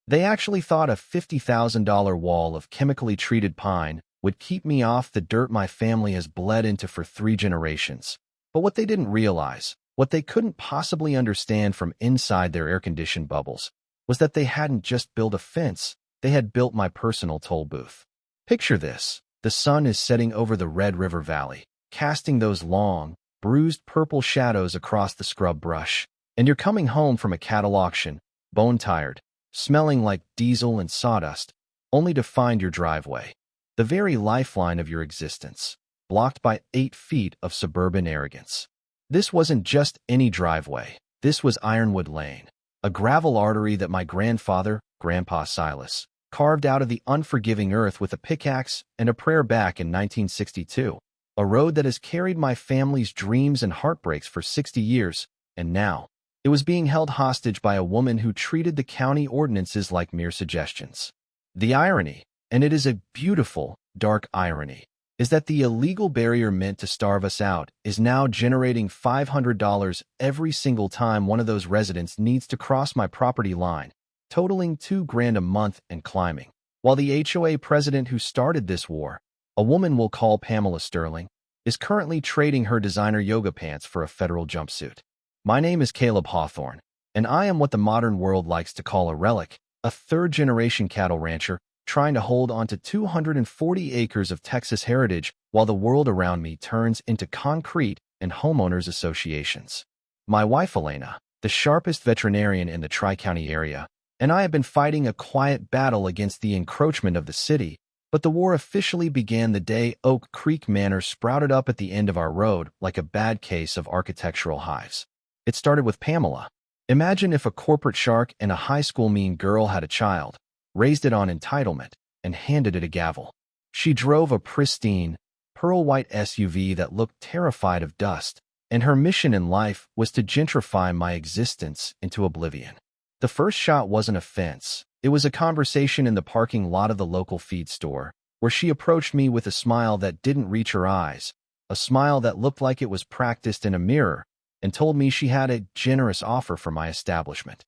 They actually thought a $50,000 wall of chemically treated pine would keep me off the dirt my family has bled into for 3 generations. But what they didn't realize, what they couldn't possibly understand from inside their air-conditioned bubbles, was that they hadn't just built a fence, they had built my personal toll booth. Picture this. The sun is setting over the Red River Valley, casting those long, bruised purple shadows across the scrub brush, and you're coming home from a cattle auction, bone-tired, smelling like diesel and sawdust, only to find your driveway, the very lifeline of your existence, blocked by 8 feet of suburban arrogance. This wasn't just any driveway. This was Ironwood Lane, a gravel artery that my grandfather, Grandpa Silas, carved out of the unforgiving earth with a pickaxe and a prayer back in 1962, a road that has carried my family's dreams and heartbreaks for 60 years, and now, it was being held hostage by a woman who treated the county ordinances like mere suggestions. The irony, and it is a beautiful, dark irony, is that the illegal barrier meant to starve us out is now generating $500 every single time one of those residents needs to cross my property line, totaling $2,000 a month and climbing. While the HOA president who started this war, a woman we'll call Pamela Sterling, is currently trading her designer yoga pants for a federal jumpsuit. My name is Caleb Hawthorne, and I am what the modern world likes to call a relic, a third-generation cattle rancher trying to hold on to 240 acres of Texas heritage while the world around me turns into concrete and homeowners associations. My wife Elena, the sharpest veterinarian in the Tri-County area, and I have been fighting a quiet battle against the encroachment of the city, but the war officially began the day Oak Creek Manor sprouted up at the end of our road like a bad case of architectural hives. It started with Pamela. Imagine if a corporate shark and a high school mean girl had a child, raised it on entitlement, and handed it a gavel. She drove a pristine, pearl-white SUV that looked terrified of dust, and her mission in life was to gentrify my existence into oblivion. The first shot wasn't a fence. It was a conversation in the parking lot of the local feed store, where she approached me with a smile that didn't reach her eyes, a smile that looked like it was practiced in a mirror, and told me she had a generous offer for my establishment.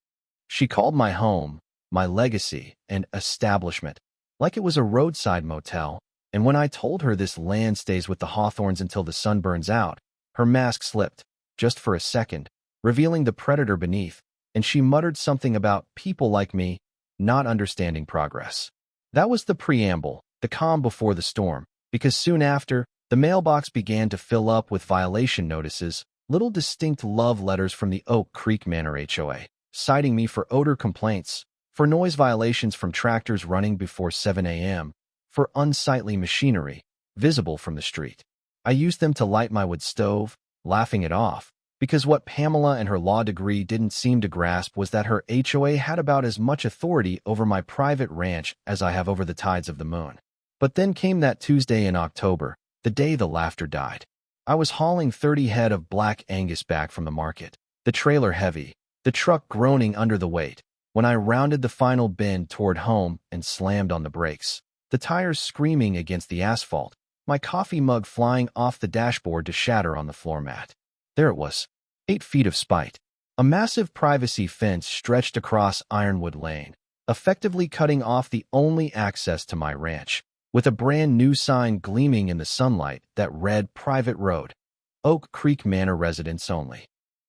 She called my home, my legacy, an establishment, like it was a roadside motel, and when I told her this land stays with the Hawthorns until the sun burns out, her mask slipped, just for a second, revealing the predator beneath, and she muttered something about people like me not understanding progress. That was the preamble, the calm before the storm, because soon after, the mailbox began to fill up with violation notices, little distinct love letters from the Oak Creek Manor HOA, citing me for odor complaints, for noise violations from tractors running before 7 a.m., for unsightly machinery, visible from the street. I used them to light my wood stove, laughing it off, because what Pamela and her law degree didn't seem to grasp was that her HOA had about as much authority over my private ranch as I have over the tides of the moon. But then came that Tuesday in October, the day the laughter died. I was hauling 30 head of black Angus back from the market, the trailer heavy, the truck groaning under the weight, when I rounded the final bend toward home and slammed on the brakes, the tires screaming against the asphalt, my coffee mug flying off the dashboard to shatter on the floor mat. There it was, 8 feet of spite. A massive privacy fence stretched across Ironwood Lane, effectively cutting off the only access to my ranch, with a brand new sign gleaming in the sunlight that read Private Road, Oak Creek Manor residents only.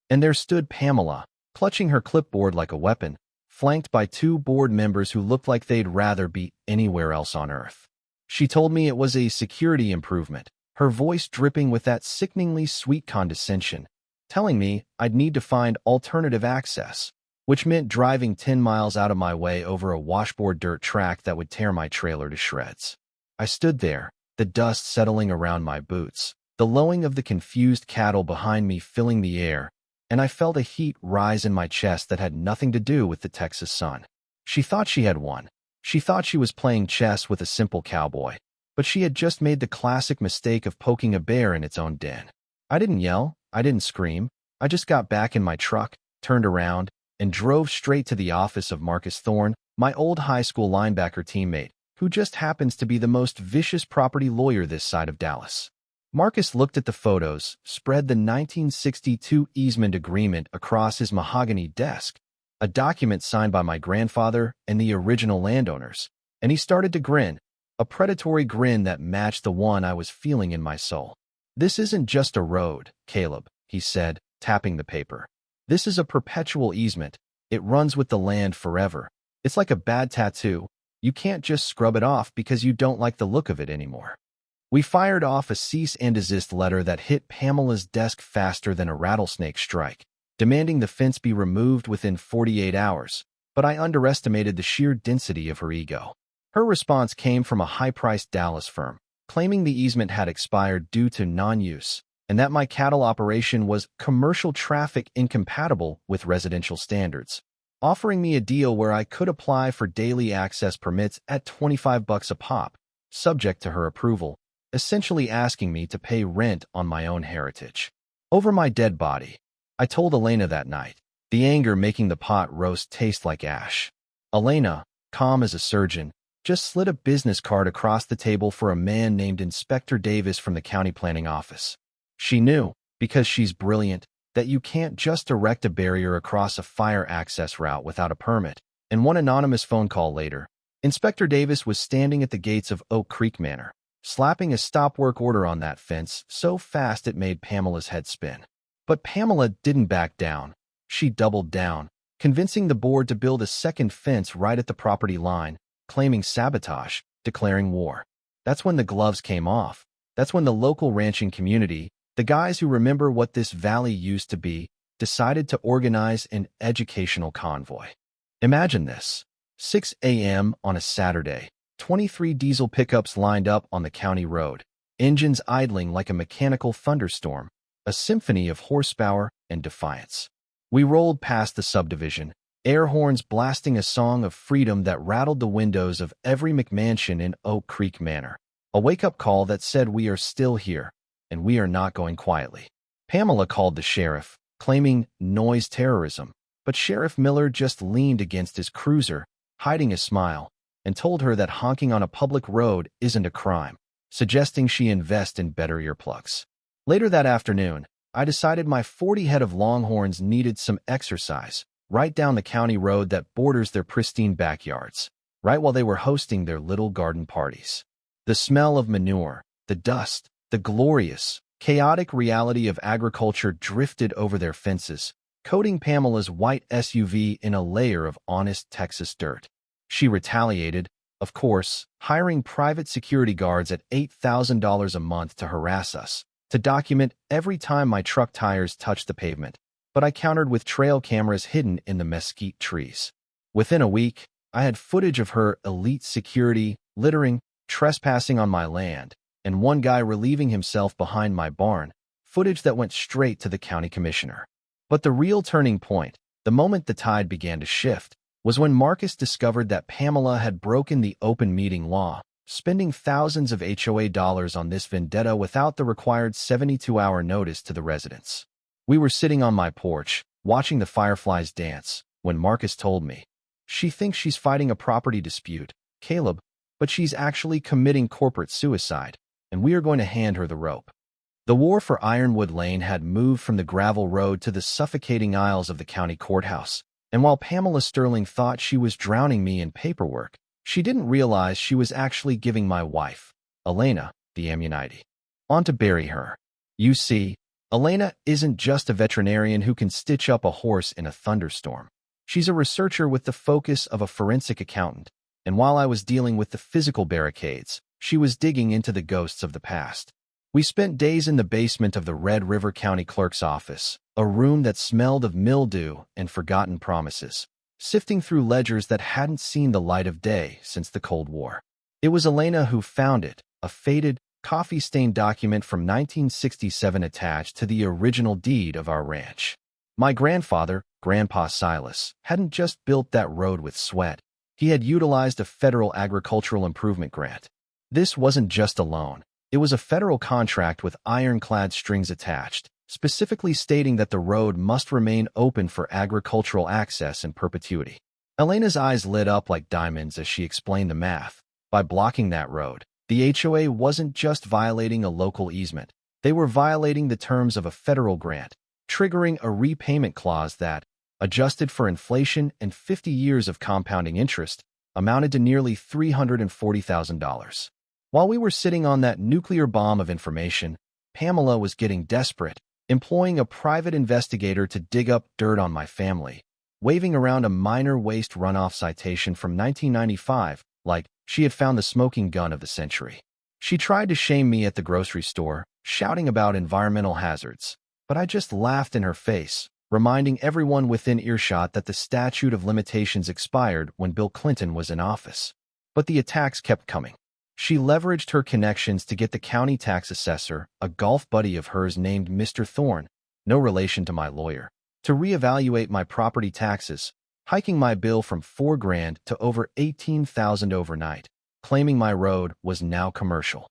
And there stood Pamela, clutching her clipboard like a weapon, flanked by 2 board members who looked like they'd rather be anywhere else on earth. She told me it was a security improvement, her voice dripping with that sickeningly sweet condescension, telling me I'd need to find alternative access, which meant driving 10 miles out of my way over a washboard dirt track that would tear my trailer to shreds. I stood there, the dust settling around my boots, the lowing of the confused cattle behind me filling the air, and I felt a heat rise in my chest that had nothing to do with the Texas sun. She thought she had won. She thought she was playing chess with a simple cowboy, but she had just made the classic mistake of poking a bear in its own den. I didn't yell, I didn't scream, I just got back in my truck, turned around, and drove straight to the office of Marcus Thorne, my old high school linebacker teammate, who just happens to be the most vicious property lawyer this side of Dallas. Marcus looked at the photos, spread the 1962 easement agreement across his mahogany desk, a document signed by my grandfather and the original landowners, and he started to grin, a predatory grin that matched the one I was feeling in my soul. "This isn't just a road, Caleb," he said, tapping the paper. "This is a perpetual easement. It runs with the land forever. It's like a bad tattoo. You can't just scrub it off because you don't like the look of it anymore." We fired off a cease and desist letter that hit Pamela's desk faster than a rattlesnake strike, demanding the fence be removed within 48 hours, but I underestimated the sheer density of her ego. Her response came from a high-priced Dallas firm, claiming the easement had expired due to non-use, and that my cattle operation was commercial traffic incompatible with residential standards, offering me a deal where I could apply for daily access permits at $25 a pop, subject to her approval, essentially asking me to pay rent on my own heritage. Over my dead body, I told Elena that night, the anger making the pot roast taste like ash. Elena, calm as a surgeon, just slid a business card across the table for a man named Inspector Davis from the county planning office. She knew, because she's brilliant, that you can't just erect a barrier across a fire access route without a permit. And one anonymous phone call later, Inspector Davis was standing at the gates of Oak Creek Manor, slapping a stop work order on that fence so fast it made Pamela's head spin. But Pamela didn't back down. She doubled down, convincing the board to build a second fence right at the property line, claiming sabotage, declaring war. That's when the gloves came off. That's when the local ranching community, the guys who remember what this valley used to be, decided to organize an educational convoy. Imagine this. 6 a.m. on a Saturday, 23 diesel pickups lined up on the county road, engines idling like a mechanical thunderstorm, a symphony of horsepower and defiance. We rolled past the subdivision, air horns blasting a song of freedom that rattled the windows of every McMansion in Oak Creek Manor, a wake-up call that said we are still here, and we are not going quietly. Pamela called the sheriff, claiming noise terrorism, but Sheriff Miller just leaned against his cruiser, hiding a smile, and told her that honking on a public road isn't a crime, suggesting she invest in better earplugs. Later that afternoon, I decided my 40 head of longhorns needed some exercise, right down the county road that borders their pristine backyards, right while they were hosting their little garden parties. The smell of manure, the dust, the glorious, chaotic reality of agriculture drifted over their fences, coating Pamela's white SUV in a layer of honest Texas dirt. She retaliated, of course, hiring private security guards at $8,000 a month to harass us, to document every time my truck tires touched the pavement, but I countered with trail cameras hidden in the mesquite trees. Within a week, I had footage of her elite security, littering, trespassing on my land, and one guy relieving himself behind my barn, footage that went straight to the county commissioner. But the real turning point, the moment the tide began to shift, was when Marcus discovered that Pamela had broken the open meeting law, spending thousands of HOA dollars on this vendetta without the required 72-hour notice to the residents. We were sitting on my porch, watching the fireflies dance, when Marcus told me, "She thinks she's fighting a property dispute, Caleb, but she's actually committing corporate suicide, and we are going to hand her the rope." The war for Ironwood Lane had moved from the gravel road to the suffocating aisles of the county courthouse, and while Pamela Sterling thought she was drowning me in paperwork, she didn't realize she was actually giving my wife, Elena, the ammunition on to bury her. You see, Elena isn't just a veterinarian who can stitch up a horse in a thunderstorm. She's a researcher with the focus of a forensic accountant, and while I was dealing with the physical barricades, she was digging into the ghosts of the past. We spent days in the basement of the Red River County Clerk's office, a room that smelled of mildew and forgotten promises, sifting through ledgers that hadn't seen the light of day since the Cold War. It was Elena who found it, a faded, coffee-stained document from 1967 attached to the original deed of our ranch. My grandfather, Grandpa Silas, hadn't just built that road with sweat. He had utilized a federal agricultural improvement grant. This wasn't just a loan. It was a federal contract with ironclad strings attached, specifically stating that the road must remain open for agricultural access in perpetuity. Elena's eyes lit up like diamonds as she explained the math. By blocking that road, the HOA wasn't just violating a local easement. They were violating the terms of a federal grant, triggering a repayment clause that, adjusted for inflation and 50 years of compounding interest, amounted to nearly $340,000. While we were sitting on that nuclear bomb of information, Pamela was getting desperate, employing a private investigator to dig up dirt on my family, waving around a minor waste runoff citation from 1995 like she had found the smoking gun of the century. She tried to shame me at the grocery store, shouting about environmental hazards, but I just laughed in her face, reminding everyone within earshot that the statute of limitations expired when Bill Clinton was in office. But the attacks kept coming. She leveraged her connections to get the county tax assessor, a golf buddy of hers named Mr. Thorne, no relation to my lawyer, to reevaluate my property taxes, hiking my bill from $4,000 to over $18,000 overnight, claiming my road was now commercial.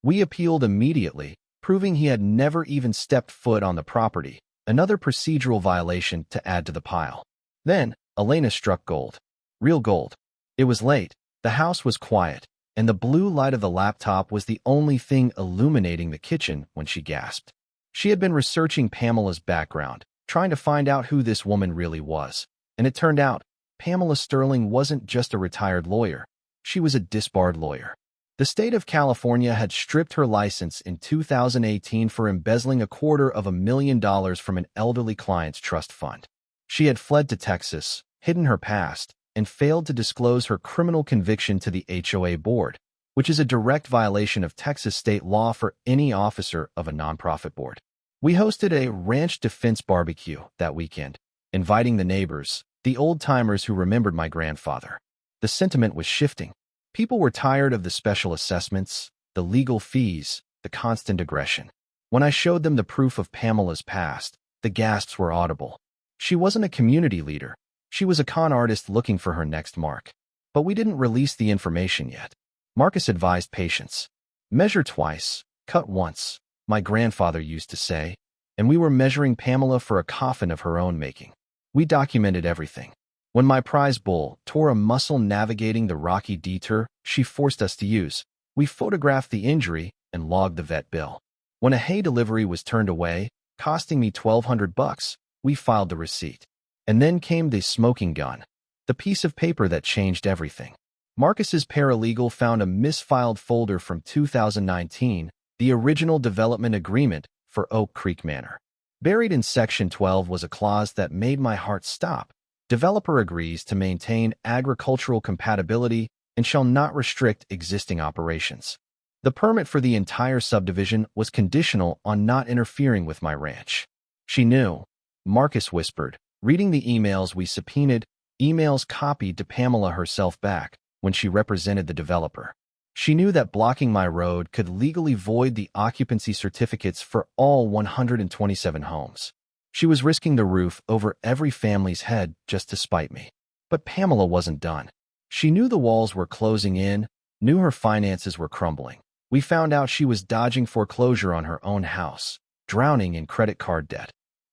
We appealed immediately, proving he had never even stepped foot on the property, another procedural violation to add to the pile. Then, Elena struck gold. Real gold. It was late, the house was quiet, and the blue light of the laptop was the only thing illuminating the kitchen when she gasped. She had been researching Pamela's background, trying to find out who this woman really was, and it turned out Pamela Sterling wasn't just a retired lawyer. She was a disbarred lawyer. The state of California had stripped her license in 2018 for embezzling $250,000 from an elderly client's trust fund. She had fled to Texas, hidden her past, and failed to disclose her criminal conviction to the HOA board, which is a direct violation of Texas state law for any officer of a nonprofit board. We hosted a ranch defense barbecue that weekend, inviting the neighbors, the old-timers who remembered my grandfather. The sentiment was shifting. People were tired of the special assessments, the legal fees, the constant aggression. When I showed them the proof of Pamela's past, the gasps were audible. She wasn't a community leader. She was a con artist looking for her next mark. But we didn't release the information yet. Marcus advised patience. Measure twice, cut once, my grandfather used to say, and we were measuring Pamela for a coffin of her own making. We documented everything. When my prize bull tore a muscle navigating the rocky detour she forced us to use, we photographed the injury and logged the vet bill. When a hay delivery was turned away, costing me $1,200, we filed the receipt. And then came the smoking gun, the piece of paper that changed everything. Marcus's paralegal found a misfiled folder from 2019, the original development agreement for Oak Creek Manor. Buried in Section 12 was a clause that made my heart stop. Developer agrees to maintain agricultural compatibility and shall not restrict existing operations. The permit for the entire subdivision was conditional on not interfering with my ranch. She knew. Marcus whispered, reading the emails we subpoenaed, emails copied to Pamela herself back when she represented the developer. She knew that blocking my road could legally void the occupancy certificates for all 127 homes. She was risking the roof over every family's head just to spite me. But Pamela wasn't done. She knew the walls were closing in, knew her finances were crumbling. We found out she was dodging foreclosure on her own house, drowning in credit card debt.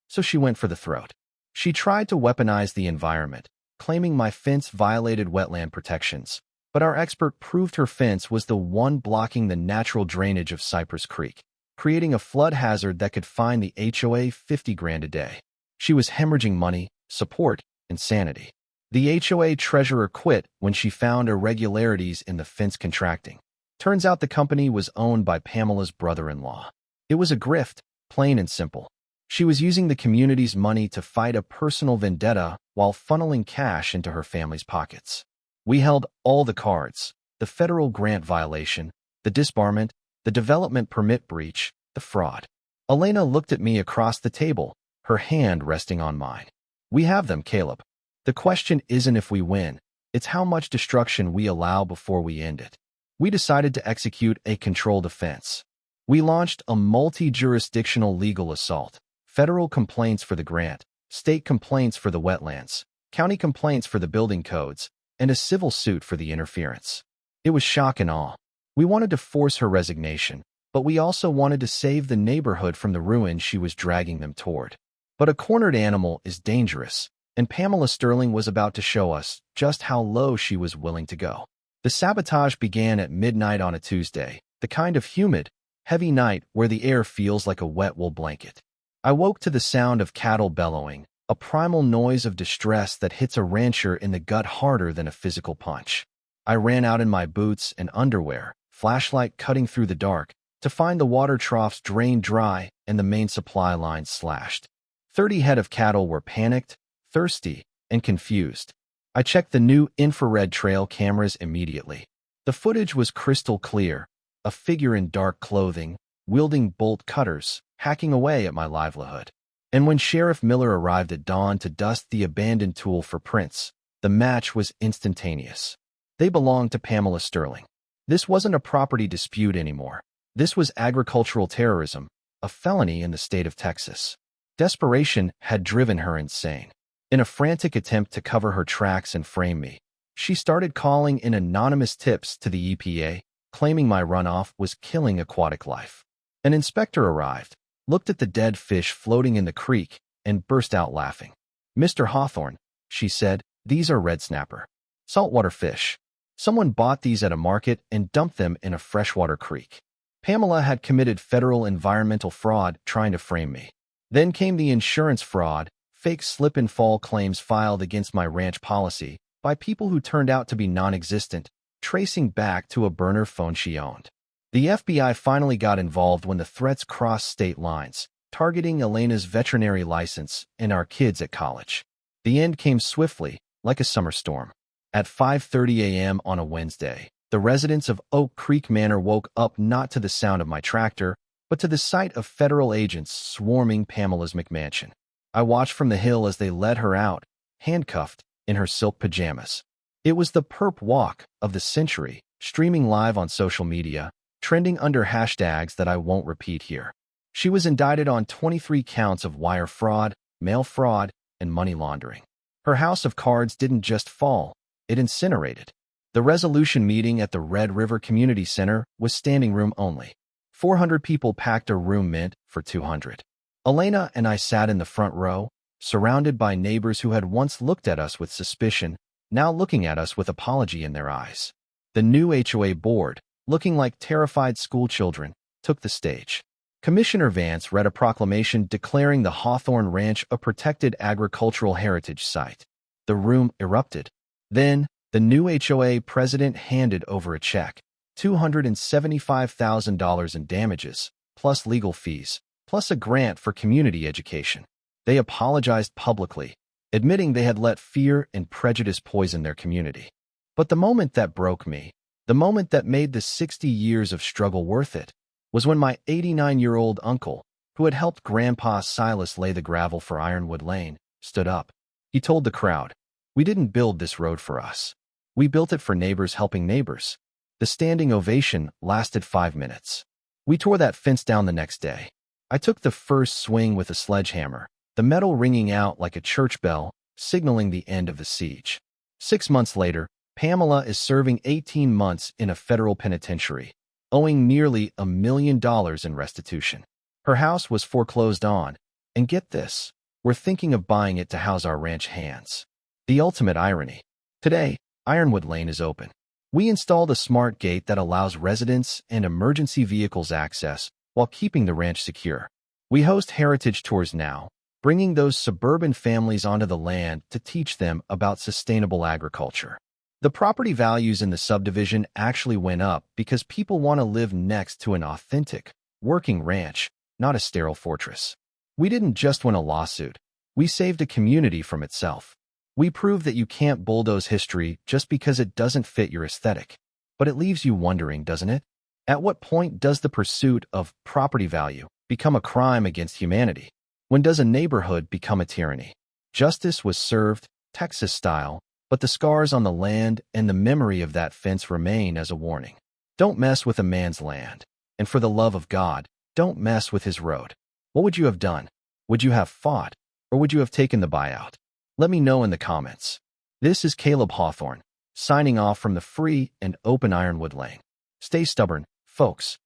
So she went for the throat. She tried to weaponize the environment, claiming my fence violated wetland protections, but our expert proved her fence was the one blocking the natural drainage of Cypress Creek, creating a flood hazard that could fine the HOA $50,000 a day. She was hemorrhaging money, support, and sanity. The HOA treasurer quit when she found irregularities in the fence contracting. Turns out the company was owned by Pamela's brother-in-law. It was a grift, plain and simple. She was using the community's money to fight a personal vendetta while funneling cash into her family's pockets. We held all the cards: the federal grant violation, the disbarment, the development permit breach, the fraud. Elena looked at me across the table, her hand resting on mine. We have them, Caleb. The question isn't if we win, it's how much destruction we allow before we end it. We decided to execute a controlled offense. We launched a multi-jurisdictional legal assault. Federal complaints for the grant, state complaints for the wetlands, county complaints for the building codes, and a civil suit for the interference. It was shock and awe. We wanted to force her resignation, but we also wanted to save the neighborhood from the ruin she was dragging them toward. But a cornered animal is dangerous, and Pamela Sterling was about to show us just how low she was willing to go. The sabotage began at midnight on a Tuesday, the kind of humid, heavy night where the air feels like a wet wool blanket. I woke to the sound of cattle bellowing, a primal noise of distress that hits a rancher in the gut harder than a physical punch. I ran out in my boots and underwear, flashlight cutting through the dark, to find the water troughs drained dry and the main supply lines slashed. 30 head of cattle were panicked, thirsty, and confused. I checked the new infrared trail cameras immediately. The footage was crystal clear, a figure in dark clothing, wielding bolt cutters, hacking away at my livelihood. And when Sheriff Miller arrived at dawn to dust the abandoned tool for prints, the match was instantaneous. They belonged to Pamela Sterling. This wasn't a property dispute anymore. This was agricultural terrorism, a felony in the state of Texas. Desperation had driven her insane. In a frantic attempt to cover her tracks and frame me, she started calling in anonymous tips to the EPA, claiming my runoff was killing aquatic life. An inspector arrived, looked at the dead fish floating in the creek, and burst out laughing. "Mr. Hawthorne," she said, "these are red snapper. Saltwater fish. Someone bought these at a market and dumped them in a freshwater creek." Pamela had committed federal environmental fraud trying to frame me. Then came the insurance fraud, fake slip-and-fall claims filed against my ranch policy by people who turned out to be non-existent, tracing back to a burner phone she owned. The FBI finally got involved when the threats crossed state lines, targeting Elena's veterinary license and our kids at college. The end came swiftly, like a summer storm. At 5:30 a.m. on a Wednesday, the residents of Oak Creek Manor woke up not to the sound of my tractor, but to the sight of federal agents swarming Pamela's McMansion. I watched from the hill as they led her out, handcuffed, in her silk pajamas. It was the perp walk of the century, streaming live on social media, trending under hashtags that I won't repeat here. She was indicted on 23 counts of wire fraud, mail fraud, and money laundering. Her house of cards didn't just fall, it incinerated. The resolution meeting at the Red River Community Center was standing room only. 400 people packed a room meant for 200. Elena and I sat in the front row, surrounded by neighbors who had once looked at us with suspicion, now looking at us with apology in their eyes. The new HOA board, looking like terrified schoolchildren, took the stage. Commissioner Vance read a proclamation declaring the Hawthorne Ranch a protected agricultural heritage site. The room erupted. Then, the new HOA president handed over a check, $275,000 in damages, plus legal fees, plus a grant for community education. They apologized publicly, admitting they had let fear and prejudice poison their community. But the moment that broke me, the moment that made the 60 years of struggle worth it, was when my 89-year-old uncle, who had helped Grandpa Silas lay the gravel for Ironwood Lane, stood up. He told the crowd, "We didn't build this road for us. We built it for neighbors helping neighbors." The standing ovation lasted 5 minutes. We tore that fence down the next day. I took the first swing with a sledgehammer, the metal ringing out like a church bell, signaling the end of the siege. 6 months later, Pamela is serving 18 months in a federal penitentiary, owing nearly $1 million in restitution. Her house was foreclosed on, and get this, we're thinking of buying it to house our ranch hands. The ultimate irony. Today, Ironwood Lane is open. We installed a smart gate that allows residents and emergency vehicles access while keeping the ranch secure. We host heritage tours now, bringing those suburban families onto the land to teach them about sustainable agriculture. The property values in the subdivision actually went up because people want to live next to an authentic, working ranch, not a sterile fortress. We didn't just win a lawsuit. We saved a community from itself. We proved that you can't bulldoze history just because it doesn't fit your aesthetic. But it leaves you wondering, doesn't it? At what point does the pursuit of property value become a crime against humanity? When does a neighborhood become a tyranny? Justice was served, Texas style, but the scars on the land and the memory of that fence remain as a warning. Don't mess with a man's land. And for the love of God, don't mess with his road. What would you have done? Would you have fought? Or would you have taken the buyout? Let me know in the comments. This is Caleb Hawthorne, signing off from the free and open Ironwood Lane. Stay stubborn, folks.